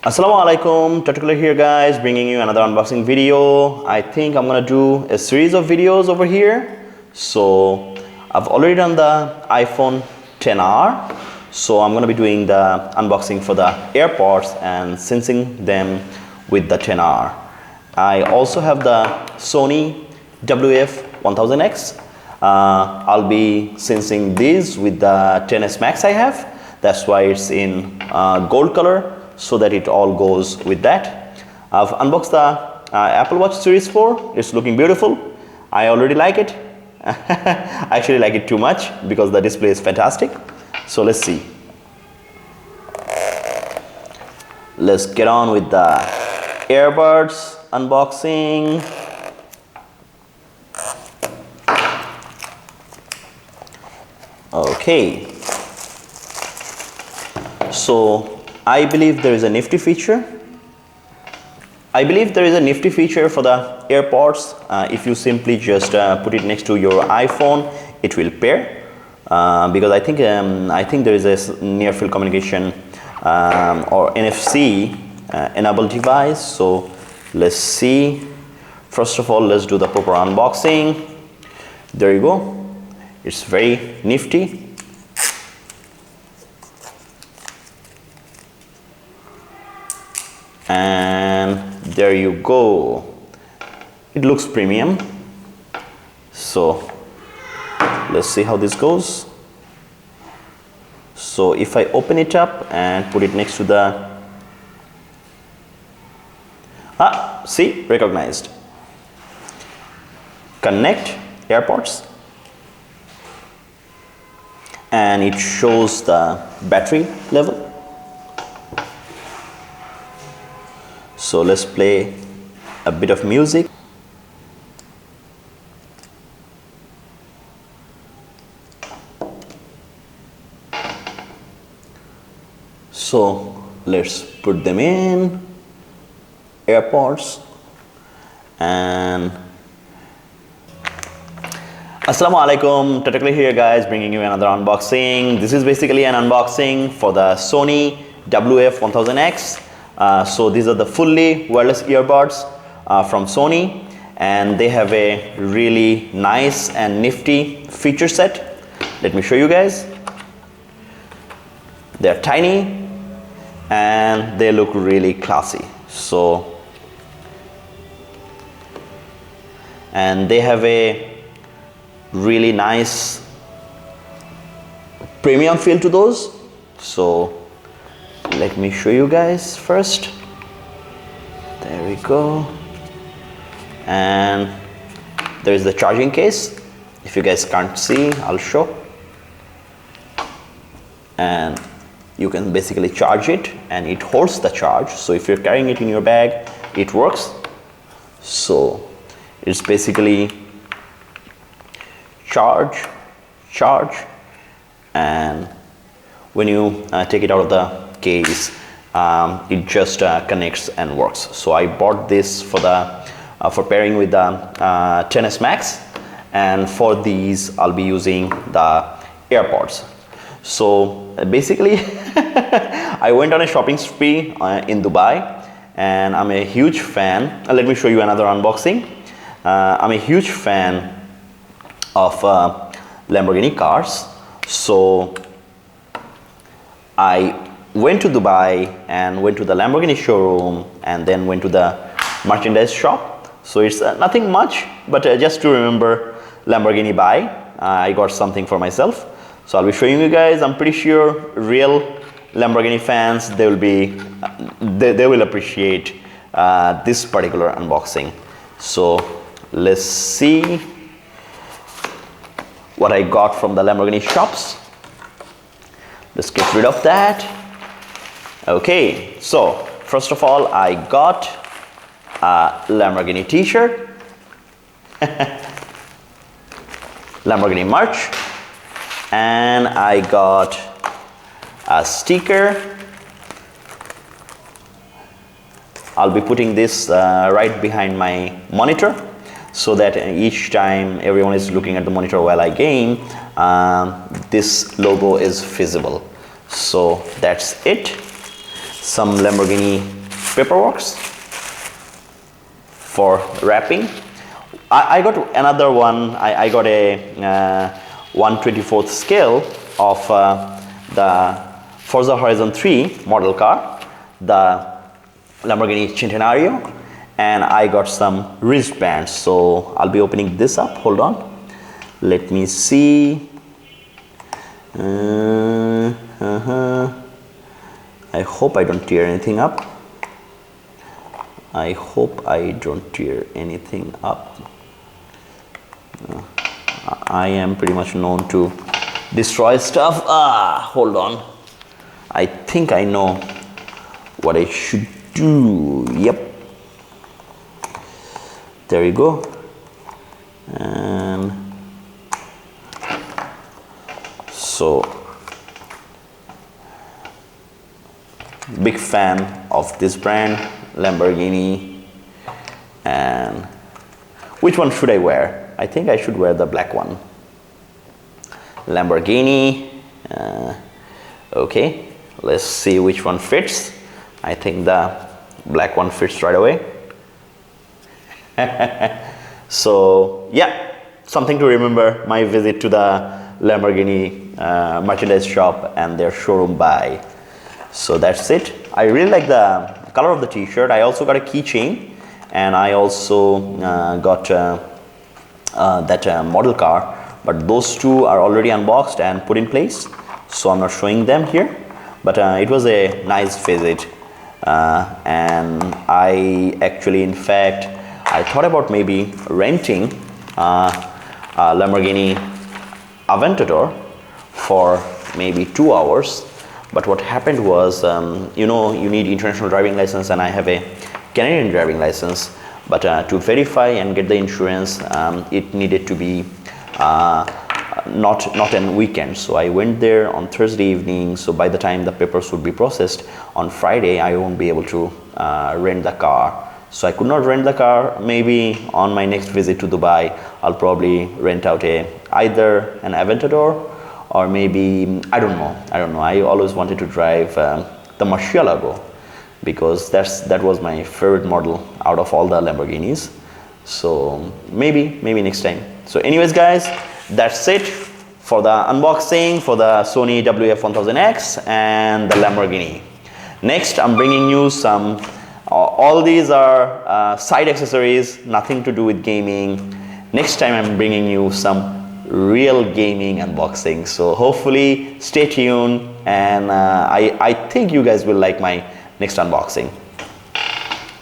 Assalamualaikum, TarTacular here guys, bringing you another unboxing video. I think I'm gonna do a series of videos over here. So I've already done the iPhone XR, so I'm gonna be doing the unboxing for the AirPods and syncing them with the XR. I also have the Sony WF-1000x. I'll be syncing these with the XS Max I have. That's why it's in gold color, so that it all goes with that. I've unboxed the Apple Watch Series 4. It's looking beautiful. I already like it. I actually like it too much because the display is fantastic. So let's see. Let's get on with the Earbuds unboxing. Okay. So I believe there is a nifty feature. for the AirPods. If you simply just put it next to your iPhone, it will pair. Because I think there is a near field communication or NFC enabled device. So let's see. First of all, let's do the proper unboxing. There you go. It's very nifty. And there you go. It looks premium. So let's see how this goes. So if I open it up and put it next to the see, recognized. Connect AirPods, and it shows the battery level. So let's play a bit of music. So let's put them in AirPods. And Assalamualaikum, TarTacular here guys, bringing you another unboxing. This is basically an unboxing for the Sony WF-1000x. So these are the fully wireless earbuds from Sony, and they have a really nice and nifty feature set. Let me show you guys. They're tiny and they look really classy. So, and they have a really nice premium feel to those. So let me show you guys first. There we go. And there's the charging case. If you guys can't see, I'll show. And you can basically charge it, and it holds the charge. So if you're carrying it in your bag, it works. So it's basically charge, and when you take it out of the case, it just connects and works. So I bought this for pairing with the XS Max, and for these I'll be using the AirPods. So basically I went on a shopping spree in Dubai, and I'm a huge fan. Let me show you another unboxing. I'm a huge fan of Lamborghini cars. So I went to Dubai and went to the Lamborghini showroom, and then went to the merchandise shop. So it's nothing much, but just to remember Lamborghini buy, I got something for myself. So I'll be showing you guys. I'm pretty sure real Lamborghini fans, they will appreciate this particular unboxing. So let's see what I got from the Lamborghini shops. Let's get rid of that. Okay, so first of all, I got a Lamborghini t-shirt, Lamborghini merch, and I got a sticker. I'll be putting this right behind my monitor, so that each time everyone is looking at the monitor while I game, this logo is visible. So that's it. some Lamborghini paperworks for wrapping. I got another one. I got a 1/24th scale of the Forza Horizon 3 model car, the Lamborghini Centenario, and I got some wristbands. So I'll be opening this up. Hold on, let me see. I hope I don't tear anything up. I hope I don't tear anything up. I am pretty much known to destroy stuff. Hold on. I think I know what I should do. Yep. There you go. And so, big fan of this brand, Lamborghini. And which one should I wear? I think I should wear the black one. Lamborghini. Okay, let's see which one fits. I think the black one fits right away. So yeah, something to remember my visit to the Lamborghini merchandise shop and their showroom buy. So that's it. I really like the color of the t-shirt. I also got a keychain, and I also got that model car, but those two are already unboxed and put in place, so I'm not showing them here. But it was a nice visit, and I actually, in fact, I thought about maybe renting a Lamborghini Aventador for maybe 2 hours. But what happened was, you know, you need international driving license, and I have a Canadian driving license. But to verify and get the insurance, it needed to be not on weekend. So I went there on Thursday evening. So by the time the papers would be processed on Friday, I won't be able to rent the car. So I could not rent the car. Maybe on my next visit to Dubai, I'll probably rent out either an Aventador, or maybe, I don't know. I always wanted to drive the Murcielago, because that was my favorite model out of all the Lamborghinis. So maybe next time. So anyways guys, that's it for the unboxing for the Sony WF-1000x and the Lamborghini. Next, I'm bringing you some, all these are side accessories, nothing to do with gaming. Next time I'm bringing you some real gaming unboxing. So hopefully stay tuned, and I think you guys will like my next unboxing.